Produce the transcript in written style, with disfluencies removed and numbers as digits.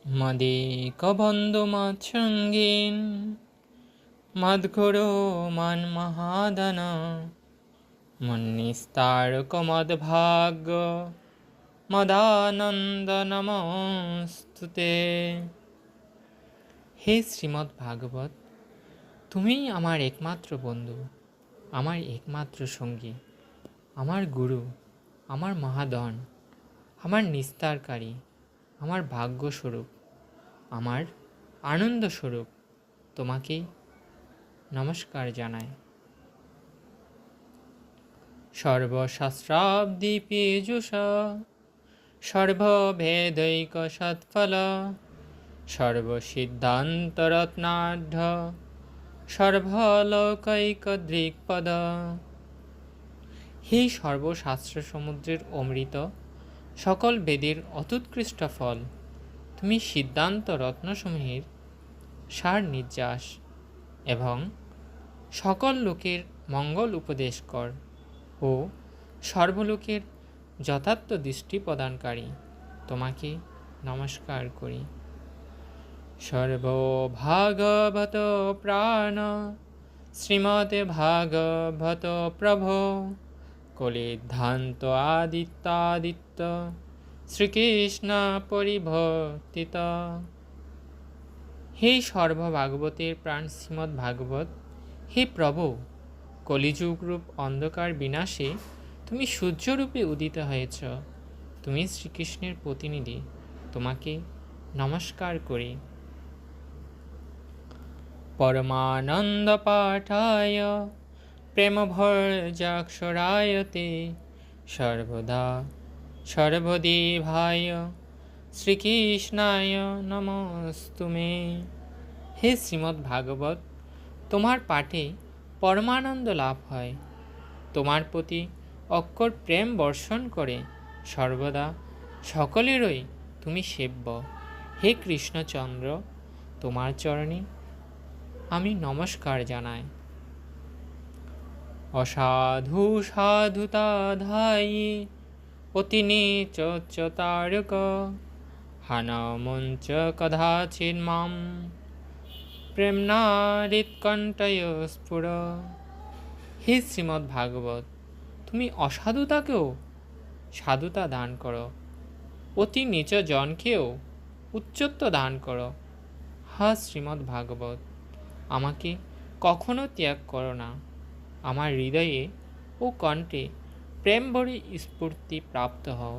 মদেক বন্ধু মৎসঙ্গীন মদ্গুরু মন্মহাদন মন্নিস্তারক মদ্ভাগ্য মদানন্দ নমস্তুতে। হে শ্রীমদ্ ভাগবত, তুমিই আমার একমাত্র বন্ধু, আমার একমাত্র সঙ্গী, আমার গুরু, আমার মহাদন, আমার নিস্তারকারী, আমার ভাগ্যস্বরূপ, আমার আনন্দস্বরূপ। তোমাকেই নমস্কার জানাই। সর্বশাস্ত্রাব্দি পীযুষ সর্বভেদৈক সৎফল সর্বসিদ্ধান্তরত্নাঢ্য সর্বলৌকিক দৃক্পদ। হে সর্বশাস্ত্র সমুদ্রের অমৃত, সকল বেদের অত্যুৎকৃষ্ট ফল, তুমি সিদ্ধান্ত রত্নসমূহের সার নির্যাস এবং সকল লোকের মঙ্গল উপদেশ কর ও সর্বলোকের যথার্থ দৃষ্টি প্রদানকারী। তোমাকে নমস্কার করি। সর্বভাগবত প্রাণ শ্রীমতে ভাগবত প্রভো কলিধ্যান্ত আদিত্যাদিত্য শ্রীকৃষ্ণ পরিভক্তিত। হে সর্বভাগবতের প্রাণ শ্রীমদ্ ভাগবত, হে প্রভু, কলিযুগরূপ অন্ধকার বিনাশে তুমি সূর্যরূপে উদিত হয়েছ। তুমি শ্রীকৃষ্ণের প্রতিনিধি, তোমাকে নমস্কার করি। পরমানন্দ পাঠায় প্রেমভর্জাক্ষরায়তে সর্বদা সর্বদেভায় শ্রীকৃষ্ণায় নমস্তুমে। হে শ্রীমদ্ ভাগবত, তোমার পাঠে পরমানন্দ লাভ হয়। তোমার প্রতি অক্ষর প্রেম বর্ষণ করে সর্বদা সকলেরই তুমি সেব্য। হে কৃষ্ণচন্দ্র, তোমার চরণে আমি নমস্কার জানাই। অসাধু সাধুতা ধায়ী অতি নীচ তারক হানমঞ্চ কদাচিৎ মাম প্রেমনারিৎকণ্ঠয় স্ফুর। হে শ্রীমদ্ ভাগবত, তুমি অসাধুতাকেও সাধুতা দান করো, অতি নিচ জনকেও উচ্চত্ব দান করো। হা শ্রীমদ্ ভাগবত, আমাকে কখনো ত্যাগ করো না। আমার হৃদয়ে ও কণ্ঠে প্রেম ভরে স্ফূর্তি প্রাপ্ত হও।